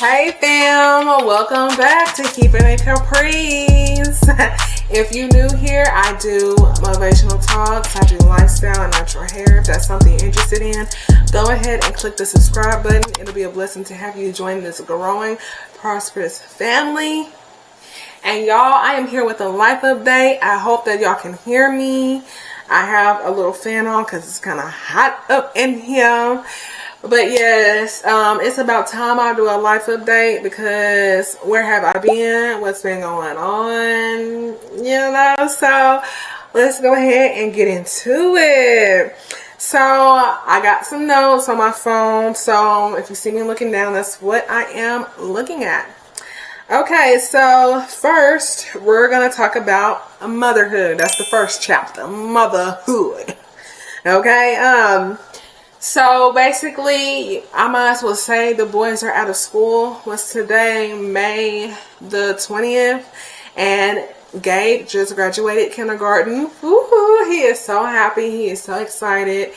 Hey fam, welcome back to Keeping It Caprice. If you're new here, I do motivational talks, I do lifestyle and natural hair. If that's something you're interested in, go ahead and click the subscribe button. It'll be a blessing to have you join this growing, prosperous family. And y'all, I am here with a life update. I hope that y'all can hear me. I have a little fan on because it's kind of hot up in here. But yes, it's about time I do a life update because where have I been? What's been going on? So let's go ahead and get into it. So I got some notes on my phone. So if you see me looking down, that's what I am looking at. Okay, so first we're going to talk about motherhood. That's the first chapter, motherhood. Okay, so basically, I might as well say the boys are out of school. What's today? May the 20th. And Gabe just graduated kindergarten. Woohoo! He is so happy. He is so excited.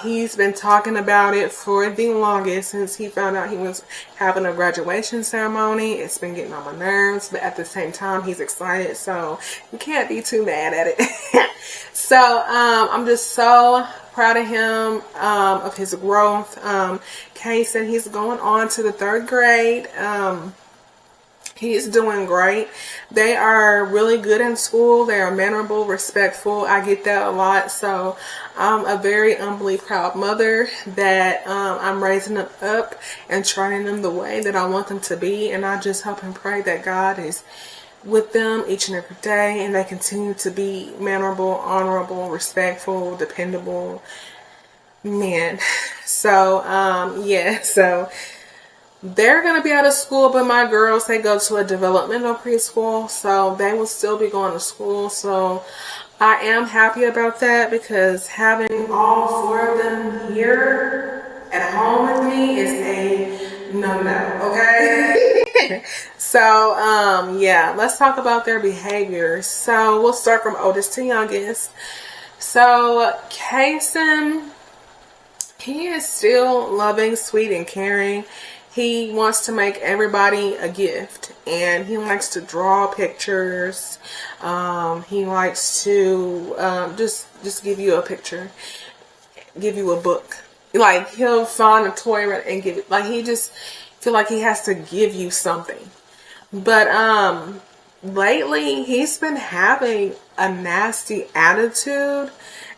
He's been talking about it for the longest since he found out he was having a graduation ceremony. It's been getting on my nerves, but at the same time, he's excited. So you can't be too mad at it. So I'm just so proud of him, of his growth. Kay said he's going on to the 3rd grade. He's doing great. They are really good in school. They are mannerable, respectful. I get that a lot. So I'm a very humbly proud mother that I'm raising them up and training them the way that I want them to be. And I just hope and pray that God is with them each and every day and they continue to be mannerable, honorable, respectful, dependable men. So so they're going to be out of school, but my girls, they go to a developmental preschool, so they will still be going to school. So I am happy about that because having all 4 of them here at home with me is a no-no, okay? So, yeah, let's talk about their behaviors. So we'll start from oldest to youngest. So Kason, he is still loving, sweet, and caring. He wants to make everybody a gift, and he likes to draw pictures. He likes to just give you a picture, give you a book. Like, he'll find a toy and give it. Like, he just feel like he has to give you something. But lately he's been having a nasty attitude,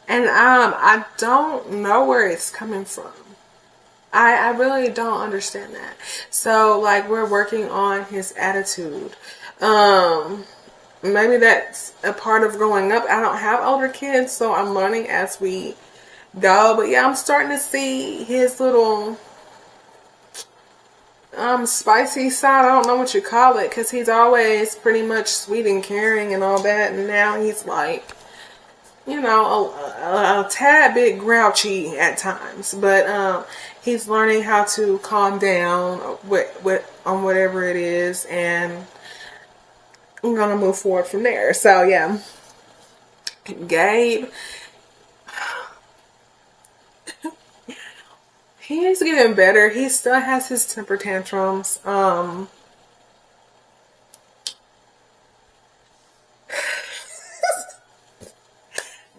and I don't know where it's coming from. I really don't understand that. So, like, we're working on his attitude. Maybe that's a part of growing up. I don't have older kids, so I'm learning as we go. But yeah, I'm starting to see his little spicy side. I don't know what you call it, because he's always pretty much sweet and caring and all that. And now he's like, you know, a tad bit grouchy at times, but he's learning how to calm down on whatever it is, and I'm gonna move forward from there. So yeah, Gabe, he is getting better. He still has his temper tantrums.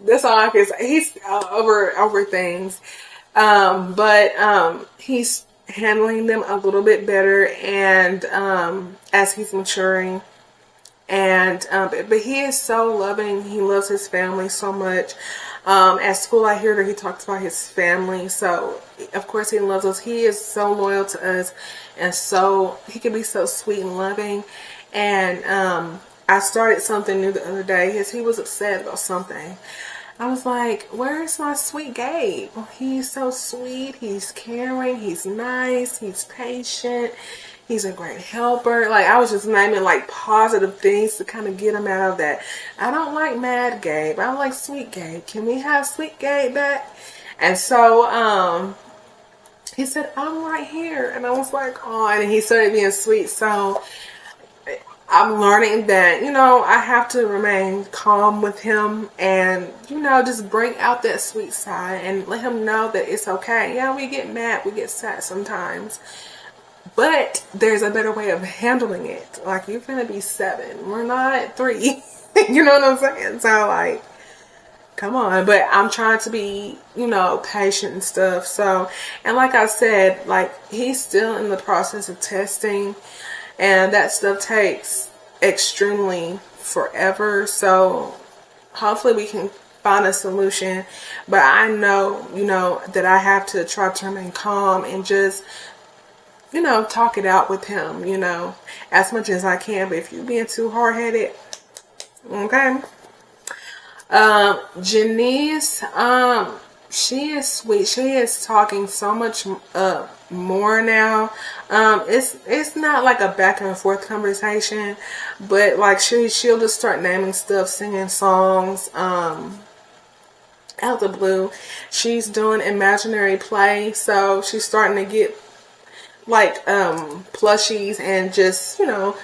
That's all I can say. He's over things. But he's handling them a little bit better, and as he's maturing, and but he is so loving. He loves his family so much. At school, I hear that he talks about his family, so of course he loves us. He is so loyal to us, and so he can be so sweet and loving. And I started something new the other day because he was upset about something. I was like, where's my sweet Gabe? He's so sweet. He's caring. He's nice. He's patient. He's a great helper. Like, I was just naming like positive things to kind of get him out of that. I don't like mad Gabe. I like sweet Gabe. Can we have sweet Gabe back? And so he said, I'm right here. And I was like, oh, and he started being sweet. So I'm learning that, you know, I have to remain calm with him and, you know, just bring out that sweet side and let him know that it's okay. Yeah, we get mad, we get sad sometimes. But there's a better way of handling it. Like, you're gonna be 7. We're not 3. You know what I'm saying? So, like, come on. But I'm trying to be, patient and stuff. So, and like I said, like, he's still in the process of testing. And that stuff takes extremely forever. So, hopefully we can find a solution. But I know, that I have to try to remain calm and just talk it out with him, as much as I can. But if you're being too hard-headed, okay. Janice, she is sweet. She is talking so much more now. It's not like a back and forth conversation, but like she'll just start naming stuff, singing songs, out the blue. She's doing imaginary play, so she's starting to get like plushies and just and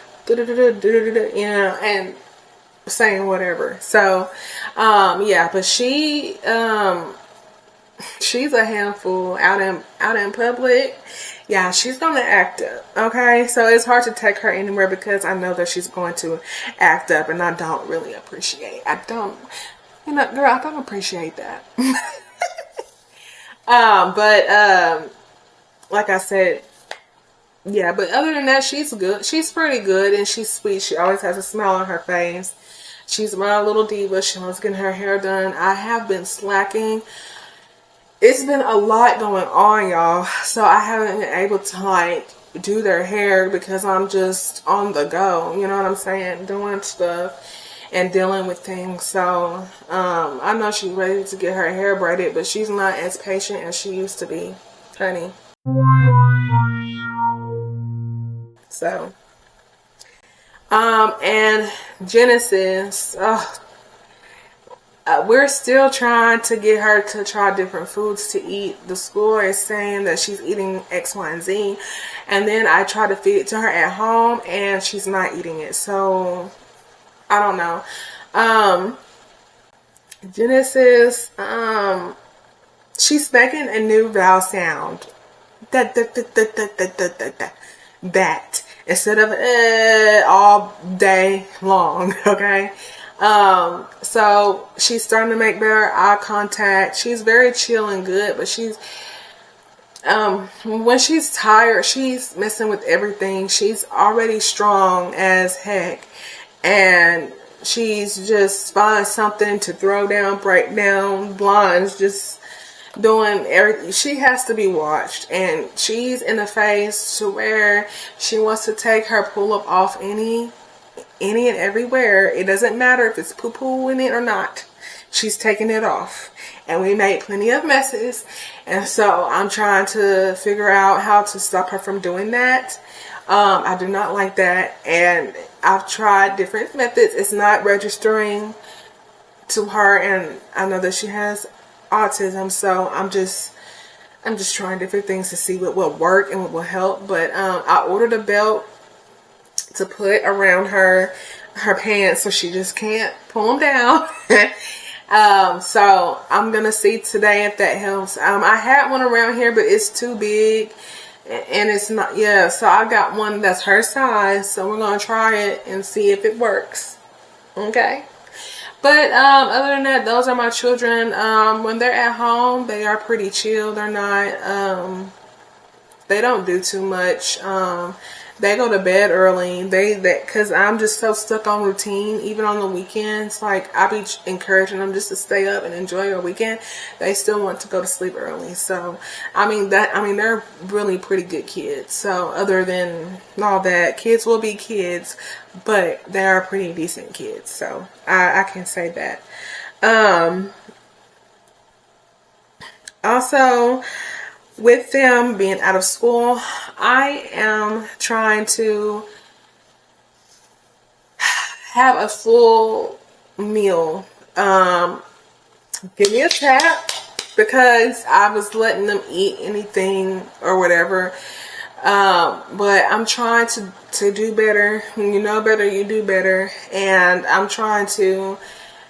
saying whatever. So yeah, but she's a handful out in public. Yeah, she's gonna act up. Okay, so it's hard to take her anywhere because I know that she's going to act up, and I don't really appreciate. I don't appreciate that. But like I said, yeah, but other than that, she's good. She's pretty good, and she's sweet. She always has a smile on her face. She's my little diva. She loves getting her hair done. I have been slacking. It's been a lot going on, y'all. So I haven't been able to, like, do their hair because I'm just on the go. You know what I'm saying? Doing stuff and dealing with things. So I know she's ready to get her hair braided, but she's not as patient as she used to be, honey. So, and Genesis, we're still trying to get her to try different foods to eat. The school is saying that she's eating X, Y, and Z, and then I try to feed it to her at home, and she's not eating it. So, I don't know. Genesis, she's making a new vowel sound. That instead of all day long. Okay. So she's starting to make better eye contact. She's very chill and good, but she's when she's tired, she's messing with everything. She's already strong as heck, and she's just finds something to throw down, break down blinds, just doing everything. She has to be watched, and she's in a phase to where she wants to take her pull-up off any and everywhere. It doesn't matter if it's poo-poo in it or not. She's taking it off, and we made plenty of messes, and so I'm trying to figure out how to stop her from doing that. I do not like that, and I've tried different methods. It's not registering to her, and I know that she has autism, so I'm just trying different things to see what will work and what will help. But I ordered a belt to put around her pants so she just can't pull them down. So I'm gonna see today if that helps. I had one around here, but it's too big and it's not. Yeah, so I got one that's her size, so we're gonna try it and see if it works. Okay. But other than that, those are my children. When they're at home, they are pretty chill. They're not, they don't do too much. They go to bed early. Because I'm just so stuck on routine, even on the weekends. Like, I be encouraging them just to stay up and enjoy their weekend. They still want to go to sleep early. So, they're really pretty good kids. So, other than all that, kids will be kids, but they are pretty decent kids. So, I can say that. Also, with them being out of school, I am trying to have a full meal. Give me a tap, because I was letting them eat anything or whatever. But I'm trying to do better. When you know better, you do better. And I'm trying to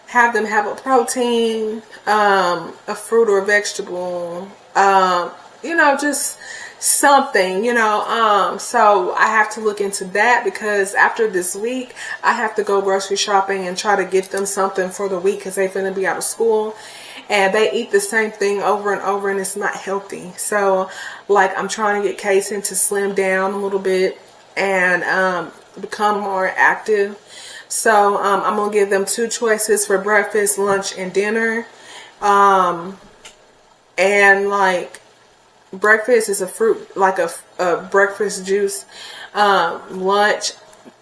have them have a protein, a fruit or a vegetable, just something, you know. So I have to look into that, because after this week I have to go grocery shopping and try to get them something for the week, because they're going to be out of school and they eat the same thing over and over, and it's not healthy. So like, I'm trying to get Kason to slim down a little bit and become more active. So I'm gonna give them 2 choices for breakfast, lunch, and dinner. And like, breakfast is a fruit, like a breakfast juice. Lunch,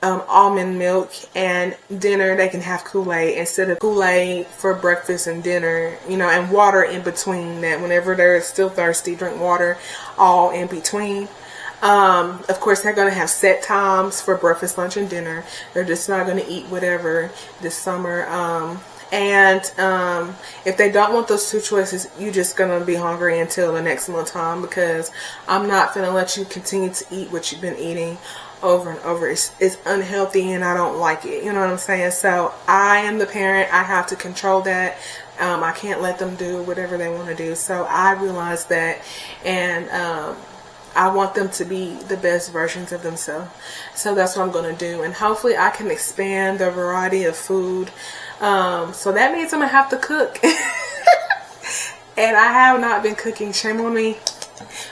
almond milk, and dinner they can have Kool-Aid instead of Kool-Aid for breakfast and dinner, you know, and water in between that. Whenever they're still thirsty, drink water all in between. Of course, they're going to have set times for breakfast, lunch, and dinner. They're just not going to eat whatever this summer. If they don't want those 2 choices, you're just going to be hungry until the next little time, because I'm not going to let you continue to eat what you've been eating over and over. It's unhealthy, and I don't like it. You know what I'm saying? So I am the parent. I have to control that. I can't let them do whatever they want to do. So I realize that, and I want them to be the best versions of themselves. So that's what I'm going to do. And hopefully I can expand the variety of food. So that means I'm going to have to cook. And I have not been cooking. Shame on me.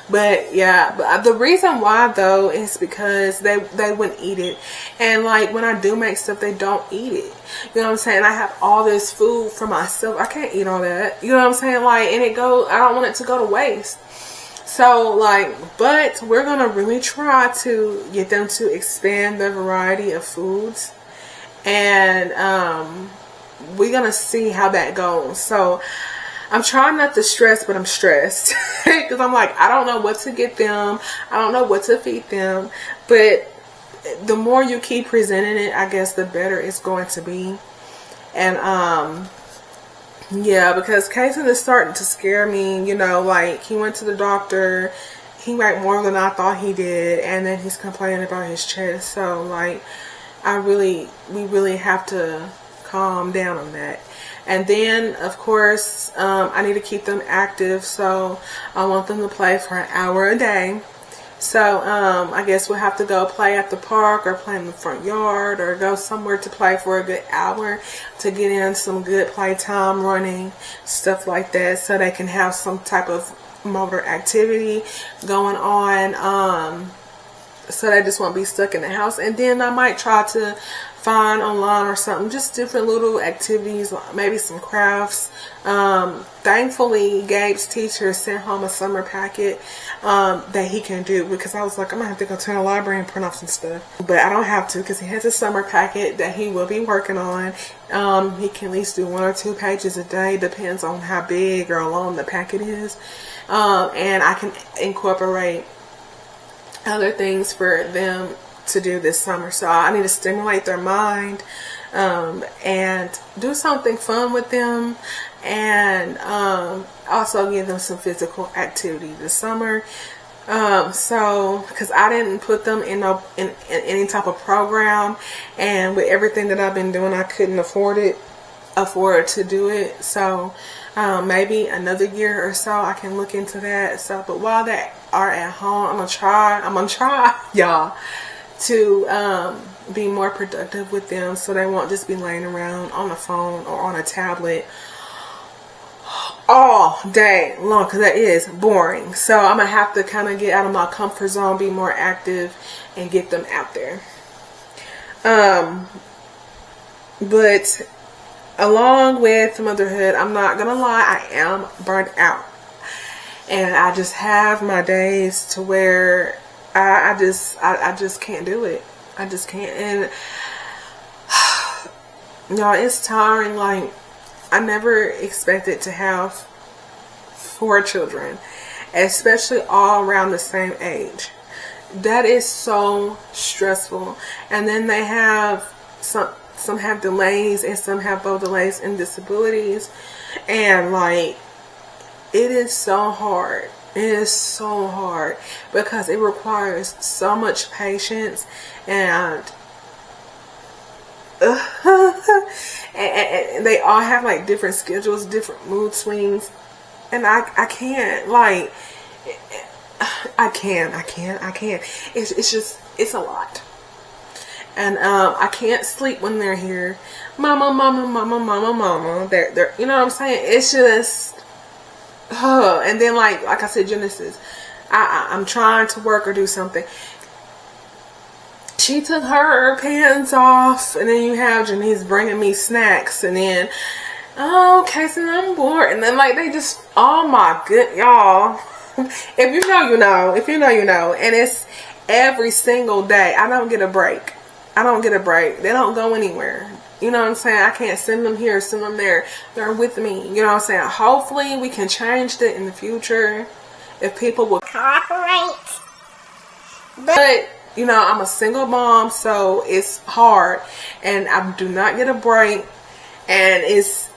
But yeah, but the reason why though is because they wouldn't eat it. And like, when I do make stuff, they don't eat it. You know what I'm saying? I have all this food for myself. I can't eat all that. You know what I'm saying? Like, and I don't want it to go to waste. So like, but we're going to really try to get them to expand the variety of foods. And we're going to see how that goes. So I'm trying not to stress, but I'm stressed. Because I'm like, I don't know what to get them. I don't know what to feed them. But the more you keep presenting it, I guess the better it's going to be. And yeah, because Kason is starting to scare me, you know, like, he went to the doctor, he weighed more than I thought he did, and then he's complaining about his chest. So like, we really have to calm down on that. And then of course, I need to keep them active, so I want them to play for an hour a day. So I guess we'll have to go play at the park, or play in the front yard, or go somewhere to play for a good hour to get in some good playtime, running, stuff like that, so they can have some type of motor activity going on, so they just won't be stuck in the house. And then I might try to find online or something, just different little activities, maybe some crafts. Thankfully, Gabe's teacher sent home a summer packet that he can do, because I was like, I'm gonna have to go to the library and print off some stuff, but I don't have to, because he has a summer packet that he will be working on. He can at least do 1 or 2 pages a day, depends on how big or long the packet is. And I can incorporate other things for them to do this summer. So I need to stimulate their mind, and do something fun with them, and also give them some physical activity this summer. So because I didn't put them in any type of program, and with everything that I've been doing, I couldn't afford to do it. So maybe another year or so I can look into that. So, but while they are at home, I'm gonna try y'all to be more productive with them, so they won't just be laying around on a phone or on a tablet all day long, because that is boring. So I'm gonna have to kind of get out of my comfort zone, be more active, and get them out there. But along with motherhood, I'm not gonna lie, I am burnt out, and I just have my days to where I just can't do it. I just can't. And y'all, it's tiring. Like, I never expected to have 4 children, especially all around the same age. That is so stressful. And then they have some have delays, and some have both delays and disabilities. And like, it is so hard. It is so hard, because it requires so much patience, and and they all have like different schedules, different mood swings, and I can't, like, I can't. It's just, it's a lot. And I can't sleep when they're here. Mama, mama, mama, mama, mama. They're, you know what I'm saying? It's just, and then like I said, Genesis, I'm trying to work or do something. She took her pants off, and then you have Janice bringing me snacks, and then, oh, Casey, I'm bored. And then like they just, oh my good, y'all. If you know, you know. If you know, you know. And it's every single day. I don't get a break. They don't go anywhere. You know what I'm saying? I can't send them here, send them there. They're with me. You know what I'm saying? Hopefully we can change that in the future if people will cooperate. But, you know, I'm a single mom, so it's hard. And I do not get a break. And it's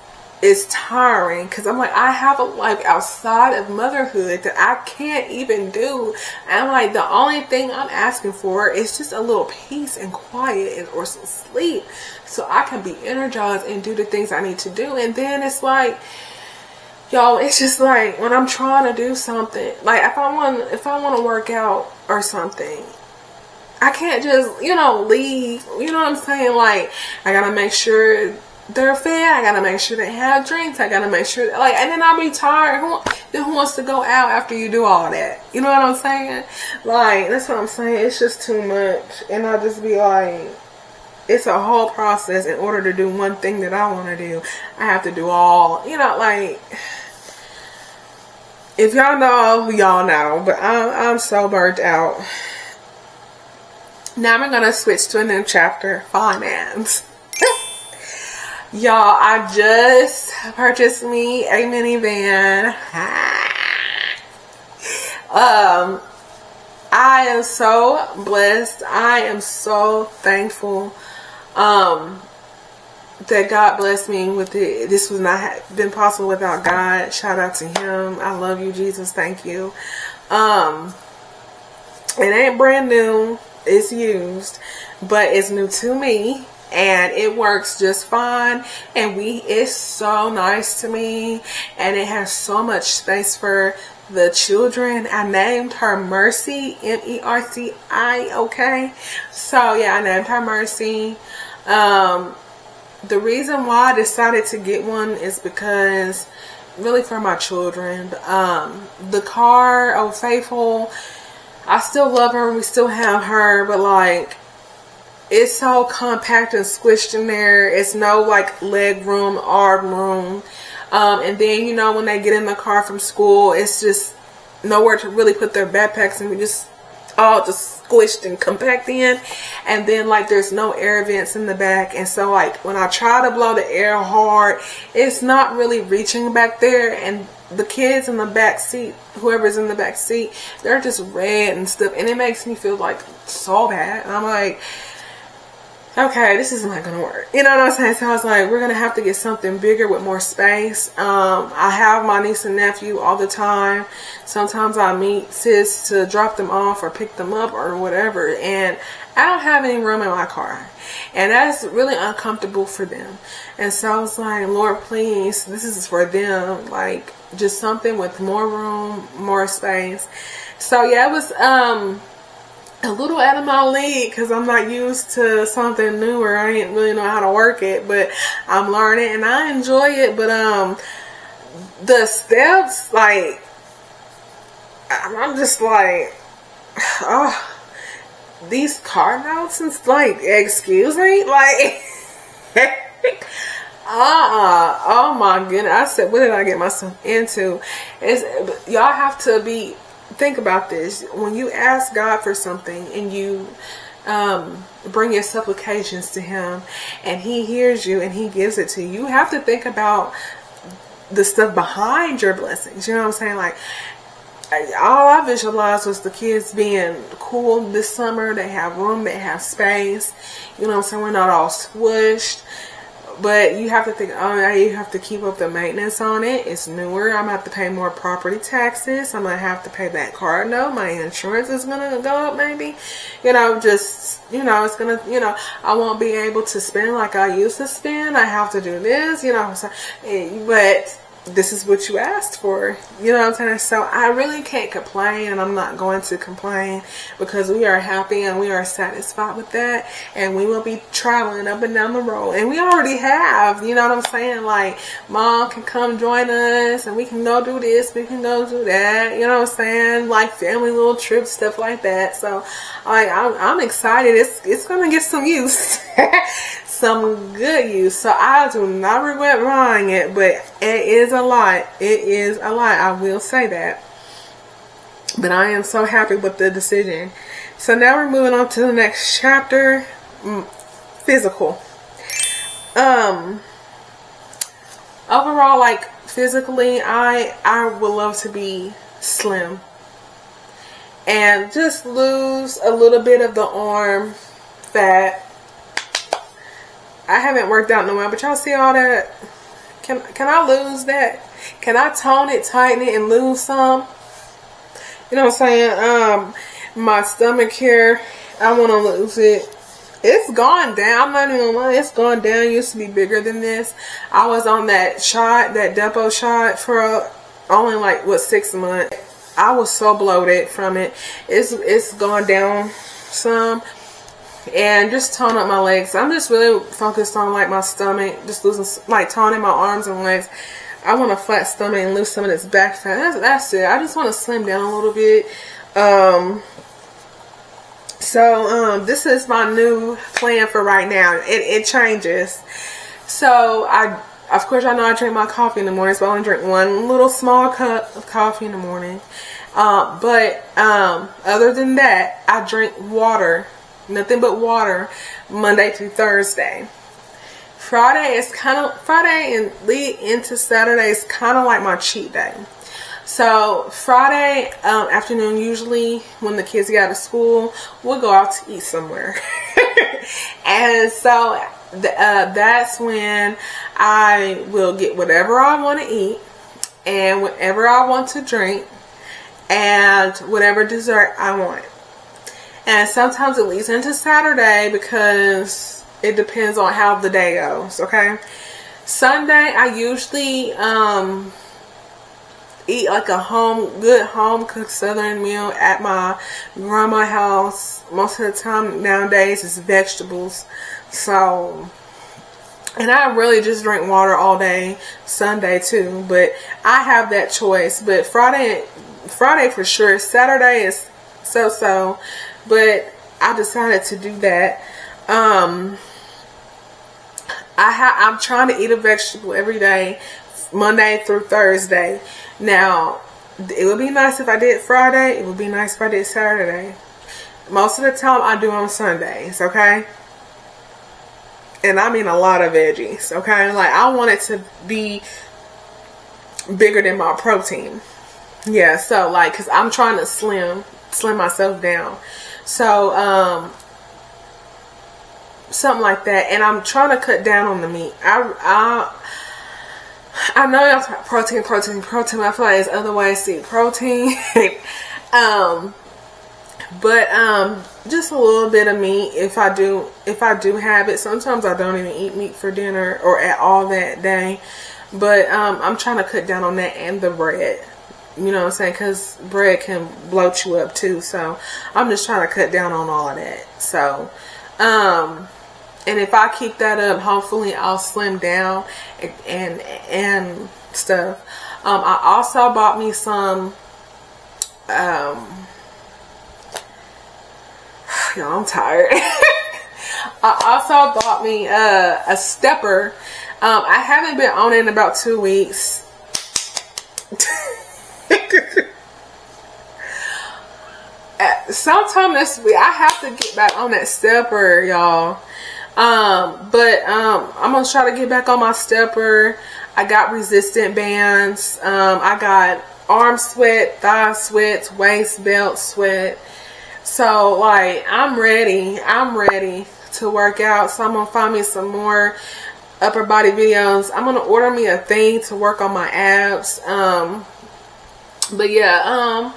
tiring, because I'm like, I have a life outside of motherhood that I can't even do. And I'm like, the only thing I'm asking for is just a little peace and quiet or some sleep, so I can be energized and do the things I need to do. And then it's like, y'all, it's just like when I'm trying to do something, like if I want to work out or something, I can't just, you know, leave. You know what I'm saying? Like, I gotta make sure they're fed. I gotta make sure they have drinks. I gotta make sure, like, and then I'll be tired. Who wants to go out after you do all that? You know what I'm saying? Like, that's what I'm saying. It's just too much. And I'll just be like, it's a whole process in order to do one thing that I want to do. I have to do all, you know, like, if y'all know, y'all know. But I'm so burnt out. Now I'm gonna switch to a new chapter, finance. Y'all, I just purchased me a minivan. I am so blessed. I am so thankful that God blessed me with it. This would not have been possible without God. Shout out to him. I love you, Jesus. Thank you. It ain't brand new. It's used, but it's new to me. And it works just fine. And it's so nice to me. And it has so much space for the children. I named her Mercy, M-E-R-C-I, okay? So yeah, I named her Mercy. The reason why I decided to get one is because, really for my children. The car, oh Faithful, I still love her. We still have her, but like, it's so compact and squished in there. It's no like leg room, arm room. And then, you know, when they get in the car from school, it's just nowhere to really put their backpacks, and we just all just squished and compact in. And then like there's no air vents in the back. And so like when I try to blow the air hard, it's not really reaching back there. And the kids in the back seat, whoever's in the back seat, they're just red and stuff. And it makes me feel like so bad. And I'm like, okay, this is not going to work. You know what I'm saying? So I was like, we're going to have to get something bigger with more space. I have my niece and nephew all the time. Sometimes I meet sis to drop them off or pick them up or whatever. And I don't have any room in my car. And that's really uncomfortable for them. And so I was like, Lord, please, this is for them. Like, just something with more room, more space. So yeah, it was a little out of my league because I'm not used to something newer. I didn't really know how to work it, but I'm learning and I enjoy it. But the steps, like, I'm just like, oh, these car notes and like, excuse me, like, oh my goodness. I said, what did I get myself into? Y'all have to think about this. When you ask God for something and you bring your supplications to him and he hears you and he gives it to you, you have to think about the stuff behind your blessings. You know what I'm saying? Like, all I visualized was the kids being cool this summer. They have room, they have space. You know what I'm saying? We're not all squished. But you have to think, oh, you have to keep up the maintenance on it. It's newer. I'm going to have to pay more property taxes. I'm going to have to pay that car note. My insurance is going to go up maybe. You know, just, you know, it's going to, you know, I won't be able to spend like I used to spend. I have to do this, you know. So, but this is what you asked for. You know what I'm saying? So I really can't complain, and I'm not going to complain, because we are happy and we are satisfied with that, and we will be traveling up and down the road, and we already have. You know what I'm saying? Like, mom can come join us, and we can go do this, we can go do that. You know what I'm saying? Like family little trips, stuff like that. So I'm excited. It's gonna get some use. Some good use. So I do not regret buying it, but it is a lot. It is a lot. I will say that. But I am so happy with the decision. So now we're moving on to the next chapter. Physical. Overall, like physically, I would love to be slim and just lose a little bit of the arm fat. I haven't worked out in a while, but y'all see all that? Can I lose that? Can I tone it, tighten it, and lose some? You know what I'm saying? My stomach here, I want to lose it. It's gone down. I'm not even gonna lie. It's gone down. It used to be bigger than this. I was on that shot, that depot shot, for only like, what, 6 months. I was so bloated from it. It's gone down some. And just tone up my legs. I'm just really focused on like my stomach, just losing, like toning my arms and legs. I want a flat stomach and lose some of this back fat. That's it. I just want to slim down a little bit. So this is my new plan for right now. It changes. So of course, I know I drink my coffee in the morning, so I only drink one little small cup of coffee in the morning. But other than that, I drink water. Nothing but water Monday through Thursday. Friday and lead into Saturday is kind of like my cheat day. So Friday afternoon, usually when the kids get out of school, we'll go out to eat somewhere. And so that's when I will get whatever I want to eat and whatever I want to drink and whatever dessert I want. And sometimes it leads into Saturday because it depends on how the day goes, okay? Sunday, I usually eat like a good home-cooked Southern meal at my grandma's house. Most of the time nowadays it's vegetables. So, and I really just drink water all day Sunday too. But I have that choice. But Friday for sure. Saturday is so. But I decided to do that. I'm trying to eat a vegetable every day, Monday through Thursday. Now, it would be nice if I did Friday. It would be nice if I did Saturday. Most of the time, I do on Sundays, okay? And I mean a lot of veggies, okay? Like, I want it to be bigger than my protein. Yeah, so, like, because I'm trying to slim myself down. So, something like that. And I'm trying to cut down on the meat. I know y'all talk protein. I feel like there's other ways to eat protein. But just a little bit of meat if I do have it. Sometimes I don't even eat meat for dinner or at all that day. But I'm trying to cut down on that and the bread. You know what I'm saying? Because bread can bloat you up too. So I'm just trying to cut down on all of that. So, and if I keep that up, hopefully I'll slim down and stuff. I also bought me some, y'all, I'm tired. I also bought me a stepper. I haven't been on it in about 2 weeks. Sometime this week I have to get back on that stepper, y'all. But I'm gonna try to get back on my stepper. I got resistant bands. I got arm sweat, thigh sweat, waist belt sweat. So like I'm ready to work out. So I'm gonna find me some more upper body videos. I'm gonna order me a thing to work on my abs. But yeah,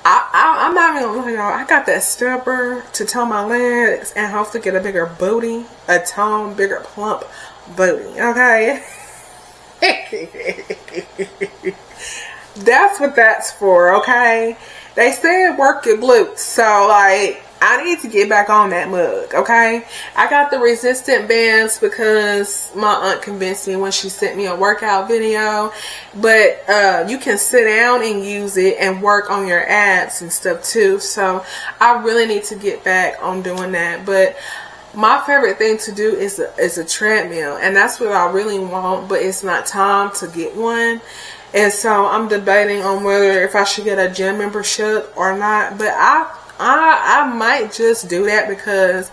I'm not even gonna lie, y'all. I got that stepper to tone my legs and hopefully get a bigger booty, a tone, bigger plump booty. Okay. That's what that's for, okay? They said work your glutes, so like I need to get back on that mug, okay? I got the resistant bands because my aunt convinced me when she sent me a workout video. But you can sit down and use it and work on your abs and stuff too. So I really need to get back on doing that. But my favorite thing to do is a treadmill, and that's what I really want, but it's not time to get one. And so I'm debating on whether if I should get a gym membership or not. But I might just do that because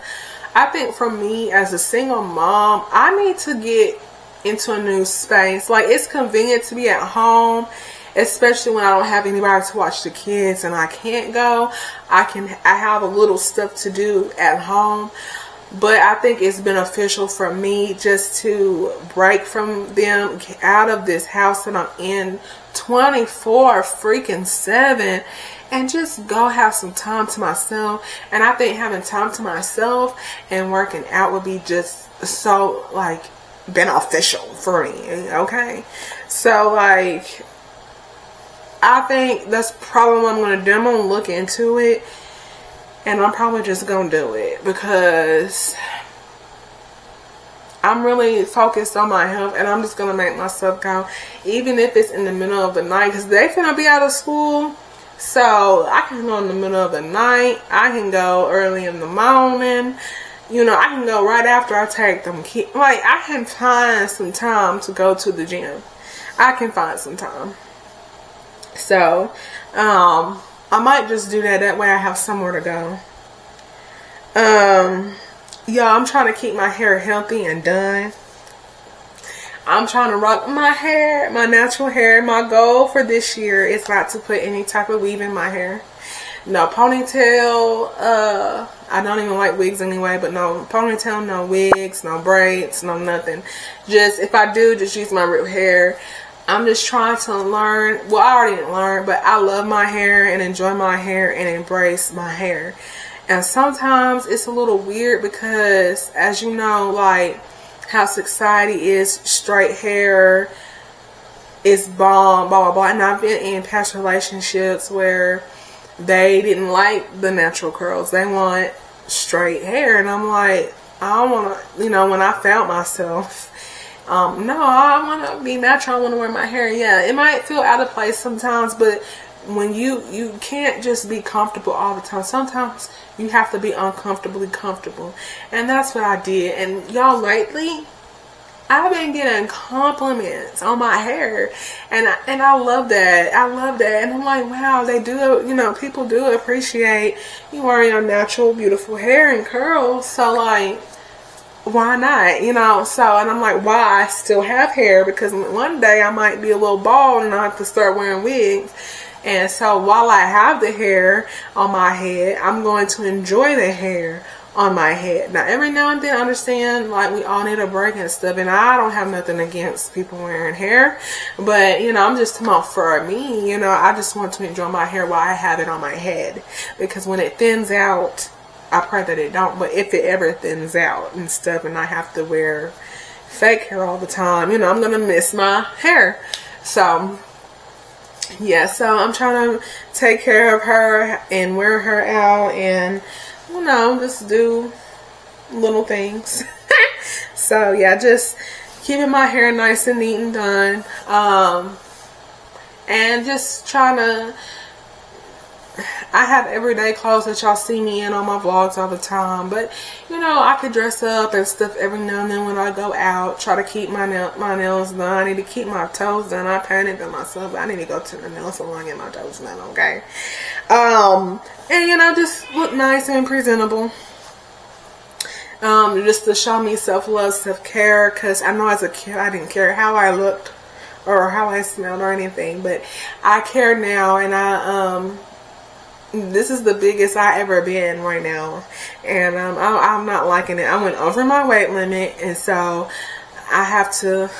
I think for me as a single mom, I need to get into a new space. Like, it's convenient to be at home, especially when I don't have anybody to watch the kids and I can't go. I have a little stuff to do at home. But I think it's beneficial for me just to break from them, get out of this house that I'm in 24/7 and just go have some time to myself. And I think having time to myself and working out would be just so like beneficial for me, okay? So like, I think that's probably what I'm going to do. I'm going to look into it. And I'm probably just going to do it because I'm really focused on my health, and I'm just going to make myself go, even if it's in the middle of the night, because they're going to be out of school. So I can go in the middle of the night. I can go early in the morning. You know, I can go right after I take them kids. Like, I can find some time to go to the gym. I can find some time. So, I might just do that. That way I have somewhere to go. Y'all, I'm trying to keep my hair healthy and done. I'm trying to rock my hair, my natural hair. My goal for this year is not to put any type of weave in my hair. No ponytail. I don't even like wigs anyway, but no ponytail, no wigs, no braids, no nothing. Just, if I do, just use my real hair. I'm just trying to learn. Well, I already learned, but I love my hair and enjoy my hair and embrace my hair. And sometimes it's a little weird because, as you know, like how society is, straight hair is bomb, blah, blah, blah. And I've been in past relationships where they didn't like the natural curls. They want straight hair. And I'm like, I don't want to, you know, when I found myself, no, I want to be natural. I want to wear my hair. Yeah, it might feel out of place sometimes, but when you can't just be comfortable all the time. Sometimes you have to be uncomfortably comfortable. And that's what I did. And y'all, lately, I've been getting compliments on my hair. And I love that. I love that. And I'm like, wow, they do, you know, people do appreciate you wearing your natural, beautiful hair and curls. So, like, why not, you know? So, and I'm like, why I still have hair, because one day I might be a little bald and I have to start wearing wigs. And so while I have the hair on my head, I'm going to enjoy the hair on my head. Now, every now and then, I understand, like, we all need a break and stuff, and I don't have nothing against people wearing hair, but, you know, I'm just talking about for me, you know, I just want to enjoy my hair while I have it on my head, because when it thins out, I pray that it don't, but if it ever thins out and stuff and I have to wear fake hair all the time, you know, I'm going to miss my hair. So, yeah, so I'm trying to take care of her and wear her out and, you know, just do little things. So, yeah, just keeping my hair nice and neat and done. And just trying to, I have everyday clothes that y'all see me in on my vlogs all the time, but you know, I could dress up and stuff every now and then when I go out. Try to keep my nails done. I need to keep my toes done. I painted them myself, but I need to go to the nail salon and get my toes done, okay? And you know, just look nice and presentable. Just to show me self-love, self-care, because I know as a kid I didn't care how I looked or how I smelled or anything, but I care now, and this is the biggest I ever been right now, and I'm not liking it. I went over my weight limit, and so I have to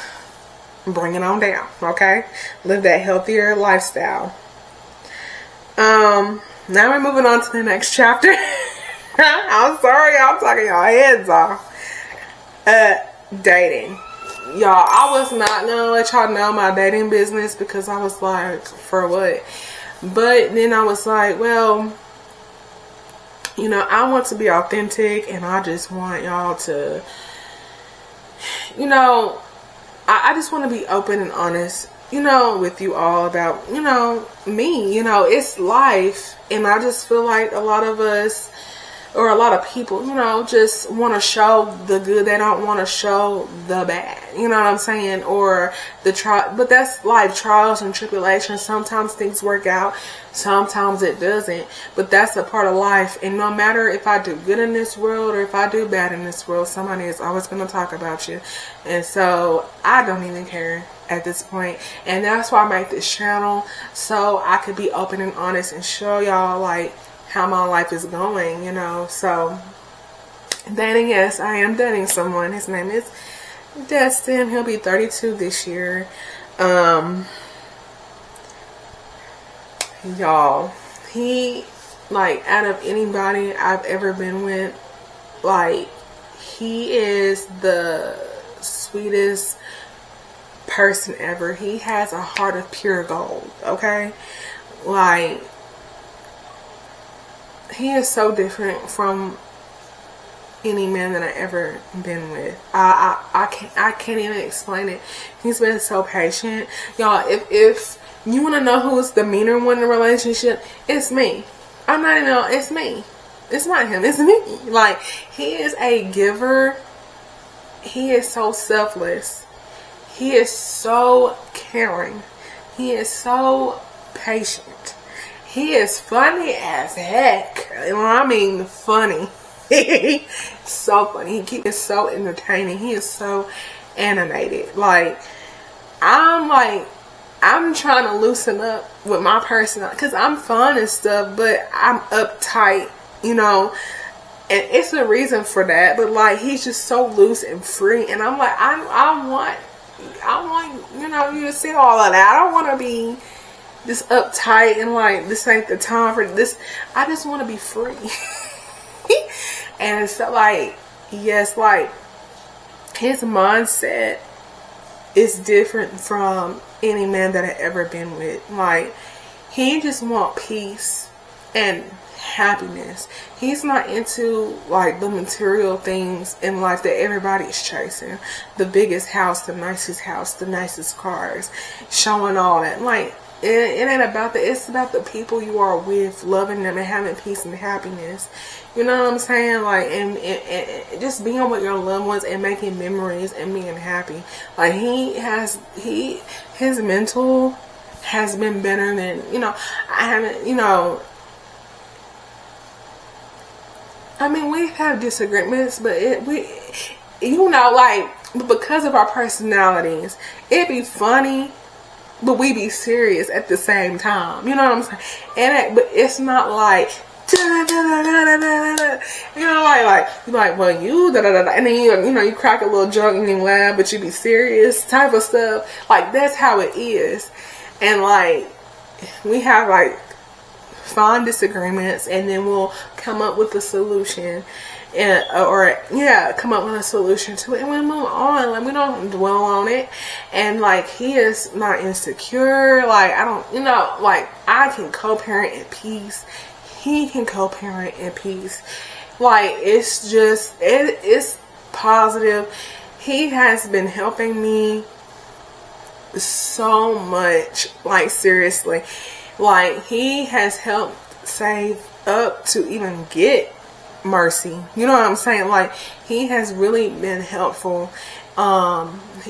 bring it on down, okay? Live that healthier lifestyle. Now we're moving on to the next chapter. I'm sorry, I'm talking y'all heads off. Dating. y'all, I was not gonna let y'all know my dating business because I was like, for what? But then I was like, well, you know, I want to be authentic, and I just want y'all to, you know, I just want to be open and honest, you know, with you all about, you know, me. You know, it's life, and I just feel like a lot of us, or a lot of people, you know, just want to show the good. They don't want to show the bad. You know what I'm saying? Or the but that's life, trials and tribulations. Sometimes things work out, sometimes it doesn't. But that's a part of life. And no matter if I do good in this world or if I do bad in this world, somebody is always going to talk about you. And so I don't even care at this point. And that's why I make this channel, so I could be open and honest and show y'all like how my life is going, you know. So dating, yes, I am dating someone. His name is Destin. He'll be 32 this year. Y'all, he, like, out of anybody I've ever been with, like, he is the sweetest person ever. He has a heart of pure gold, okay? Like, he is so different from any man that I ever been with. I can't even explain it. He's been so patient. Y'all, if you want to know who's the meaner one in the relationship, it's me. I'm not even, it's me. It's not him, it's me. Like, he is a giver. He is so selfless. He is so caring. He is so patient. He is funny as heck. I mean, funny. So funny. He is so entertaining. He is so animated. Like, I'm trying to loosen up with my personality, because I'm fun and stuff, but I'm uptight, you know. And it's a reason for that. But like, he's just so loose and free. And I'm like, I want, you know, you to see all of that. I don't want to be just uptight and like, this ain't the time for this. I just want to be free. And so like, yes, like, his mindset is different from any man that I've ever been with. Like, he just want peace and happiness. He's not into like the material things in life that everybody's chasing. The biggest house, the nicest cars, showing all that. Like, it ain't about that. It's about the people you are with, loving them and having peace and happiness. You know what I'm saying? Like, and just being with your loved ones and making memories and being happy. Like, his mental has been better than, you know, I haven't, you know, I mean, we have disagreements, but you know, like, because of our personalities, it'd be funny, but we be serious at the same time. You know what I'm saying? And but it's not like, you know, like you're like, well, you da da da, and then you know, you crack a little joke and you laugh, but you be serious type of stuff. Like, that's how it is. And like, we have like fine disagreements, and then we'll come up with a solution, and come up with a solution to it, and we move on. Like, we don't dwell on it. And like, he is not insecure. Like, I don't, you know, like, I can co-parent in peace. He can co-parent in peace. Like, it's just, it's positive. He has been helping me so much. Like, seriously. Like, he has helped save up to even get Mercy. You know what I'm saying? Like, he has really been helpful.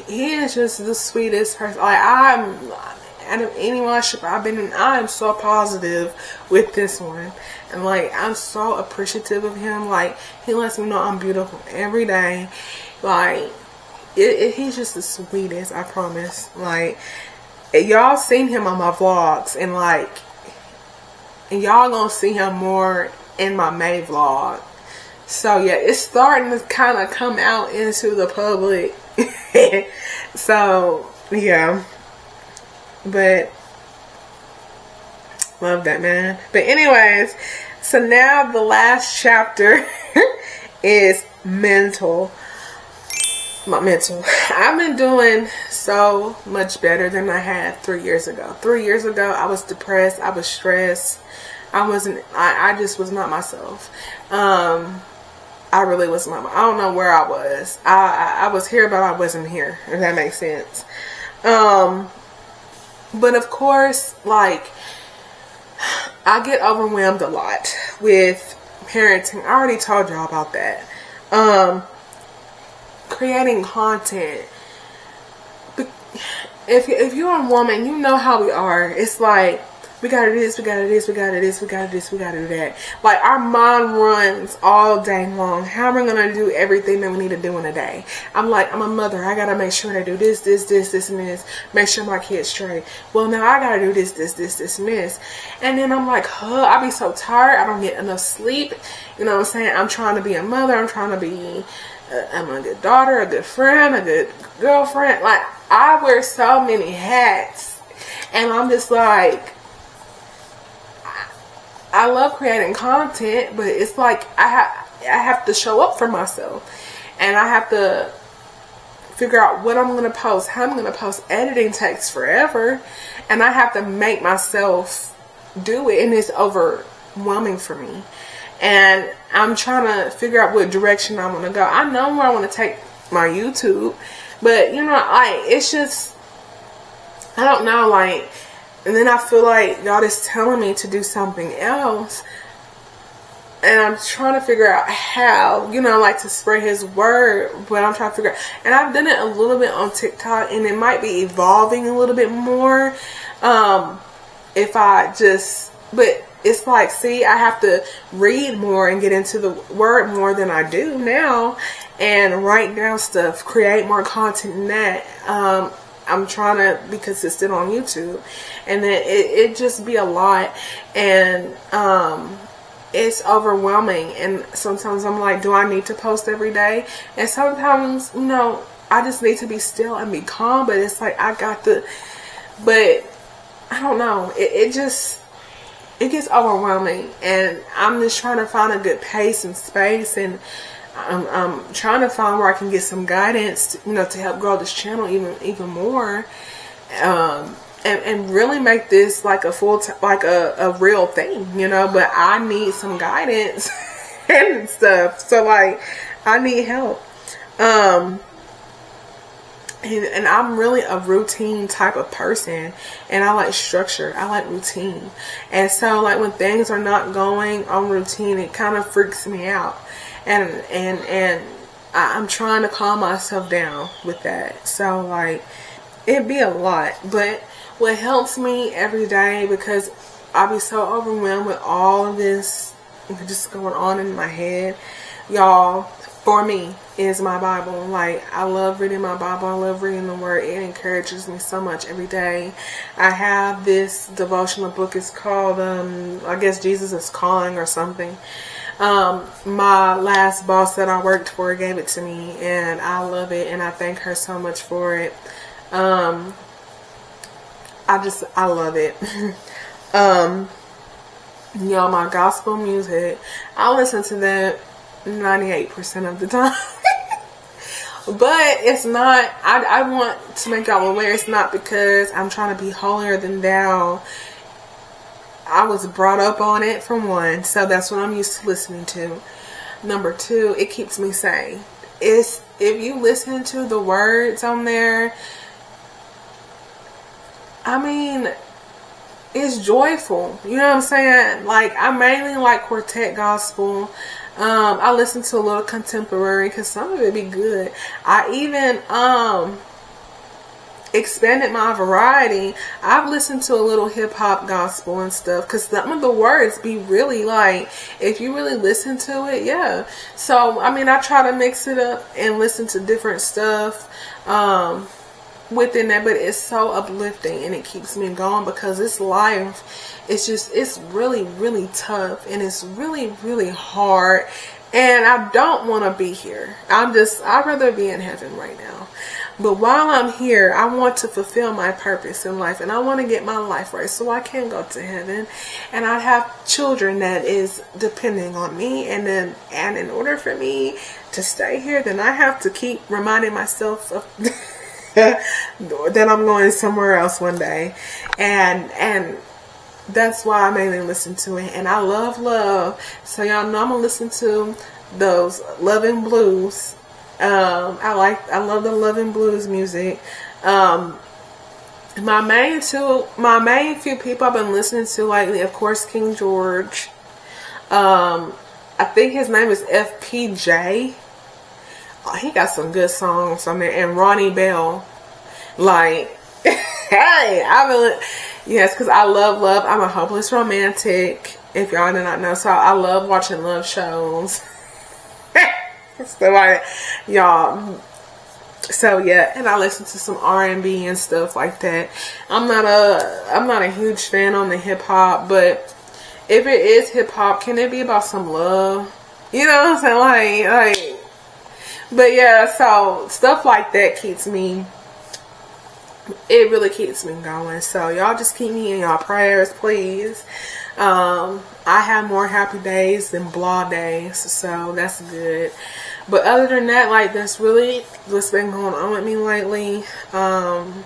He is just the sweetest person. Like, out of any relationship I've been in, I am so positive with this one. And like, I'm so appreciative of him. Like, he lets me know I'm beautiful every day. Like, he's just the sweetest, I promise. Like, y'all seen him on my vlogs, and like, and y'all gonna see him more in my May vlog. So yeah, it's starting to kind of come out into the public. So yeah, but love that man. But anyways, so now the last chapter is mental. my mental. I've been doing so much better than I had 3 years ago. 3 years ago, I was depressed. I was stressed. I just was not myself. I really was not. I don't know where I was. I was here, but I wasn't here, if that makes sense. But of course, like, I get overwhelmed a lot with parenting. I already told y'all about that. Creating content. If you're a woman, you know how we are. It's like, we gotta do this, we gotta do this, we gotta do this, we gotta do this, we gotta do that. Like, our mind runs all day long. How am I gonna do everything that we need to do in a day? I'm like, I'm a mother. I gotta make sure I do this, this, this, this, and this. Make sure my kid's straight. Well, now I gotta do this, this, this, this, and this. And then I'm like, I be so tired. I don't get enough sleep. You know what I'm saying? I'm trying to be a mother. I'm trying to be, I'm a good daughter, a good friend, a good girlfriend. Like, I wear so many hats. And I'm just like, I love creating content, but it's like I have to show up for myself, and I have to figure out what I'm going to post, how I'm going to post. Editing takes forever, and I have to make myself do it, and it's overwhelming for me. And I'm trying to figure out what direction I want to go. I know where I want to take my YouTube, but you know, like, it's just, I don't know, like. And then I feel like God is telling me to do something else. And I'm trying to figure out how, you know, like, to spread his word. But I'm trying to figure out. And I've done it a little bit on TikTok. And it might be evolving a little bit more. If I just, but it's like, see, I have to read more and get into the word more than I do now. And write down stuff, create more content than that. I'm trying to be consistent on YouTube, and then it just be a lot, and it's overwhelming. And sometimes I'm like, do I need to post every day? And sometimes, you know, I just need to be still and be calm. But it's like, I got to, but I don't know. It gets overwhelming, and I'm just trying to find a good pace and space, and I'm trying to find where I can get some guidance, you know, to help grow this channel even more, and really make this like a like a real thing, you know. But I need some guidance and stuff, so like, I need help. And I'm really a routine type of person, and I like structure. I like routine, and so like, when things are not going on routine, it kind of freaks me out. And I'm trying to calm myself down with that. So like, it'd be a lot. But what helps me every day, because I be so overwhelmed with all of this just going on in my head, y'all, for me, is my Bible. Like, I love reading my Bible. I love reading the word. It encourages me so much every day. I have this devotional book. It's called, I guess, Jesus is Calling or something. My last boss that I worked for gave it to me, and I love it, and I thank her so much for it. I love it. Y'all, my gospel music, I listen to that 98% of the time. But it's not, I want to make y'all aware, it's not because I'm trying to be holier than thou. I was brought up on it, for one, so that's what I'm used to listening to. Number two, it keeps me sane. If you listen to the words on there, I mean, it's joyful. You know what I'm saying? Like, I mainly like quartet gospel. I listen to a little contemporary, because some of it be good. I even expanded my variety. I've listened to a little hip-hop gospel and stuff, because some of the words be really, like, if you really listen to it, yeah. So I mean, I try to mix it up and listen to different stuff within that, but it's so uplifting, and it keeps me going, because this life, it's really, really tough, and it's really, really hard, and I don't want to be here. I'd rather be in heaven right now. But while I'm here, I want to fulfill my purpose in life, and I want to get my life right so I can go to heaven. And I have children that is depending on me, and in order for me to stay here, then I have to keep reminding myself of that I'm going somewhere else one day. And that's why I mainly listen to it. And I love. So y'all know I'm gonna listen to those Love and Blues. I love the Love and Blues music. My main few people I've been listening to lately, of course, King George. I think his name is FPJ. Oh, he got some good songs on there. And Ronnie Bell. Like, hey, yes, because I love. I'm a hopeless romantic, if y'all do not know. So I love watching love shows. So like, y'all. So yeah, and I listen to some R&B and stuff like that. I'm not a huge fan on the hip hop, but if it is hip hop, can it be about some love? You know what I'm saying? Like, but yeah, so stuff like that keeps me. It really keeps me going. So y'all just keep me in y'all prayers, please. I have more happy days than blah days, so that's good. But other than that, like, that's really what's been going on with me lately. I'm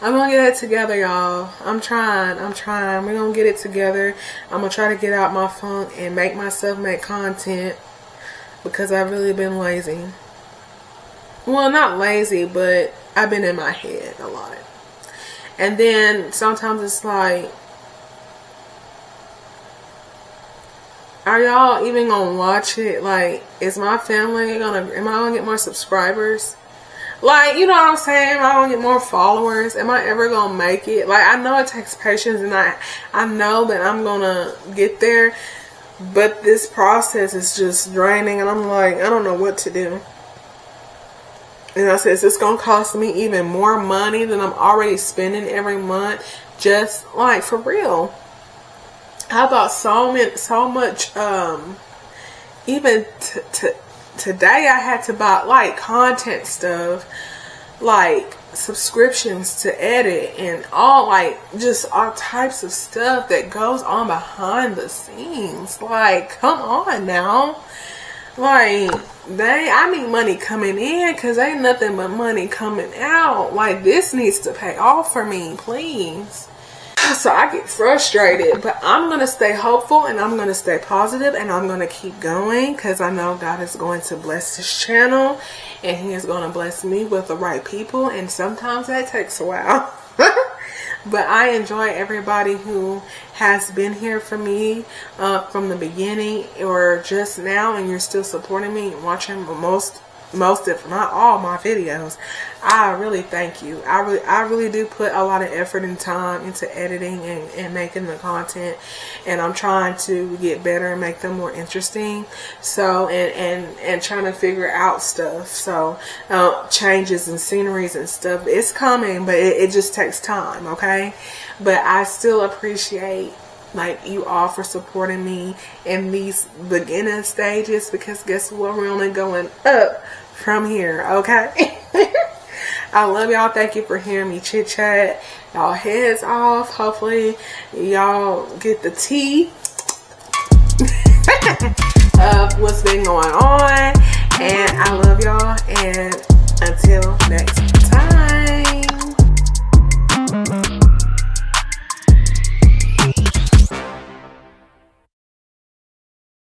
gonna get it together, y'all. I'm trying. We're gonna get it together. I'm gonna try to get out my funk and make myself make content, because I've really been lazy. Well, not lazy, but I've been in my head a lot. And then sometimes it's like, are y'all even gonna watch it? Like, is my family am I gonna get more subscribers? Like, you know what I'm saying? Am I gonna get more followers? Am I ever gonna make it? Like, I know it takes patience, and I know that I'm gonna get there, but this process is just draining, and I'm like, I don't know what to do. And I said, it's going to cost me even more money than I'm already spending every month. Just like, for real. How about so much, even today I had to buy like content stuff, like subscriptions to edit and all, like just all types of stuff that goes on behind the scenes. Like, come on now. Like, I need money coming in, because ain't nothing but money coming out. Like, this needs to pay off for me, please. So I get frustrated, but I'm going to stay hopeful, and I'm going to stay positive, and I'm going to keep going, because I know God is going to bless this channel, and He is going to bless me with the right people, and sometimes that takes a while. But I enjoy everybody who has been here for me from the beginning or just now, and you're still supporting me and watching most if not all my videos. I really thank you. I really do put a lot of effort and time into editing and making the content, and I'm trying to get better and make them more interesting. So and trying to figure out stuff. So changes and sceneries and stuff, it's coming, but it just takes time. Okay, but I still appreciate like you all for supporting me in these beginning stages, because guess what, we're only going up from here. Okay. I love y'all. Thank you for hearing me chit chat y'all heads off. Hopefully y'all get the tea of what's been going on, and I love y'all, and until next time.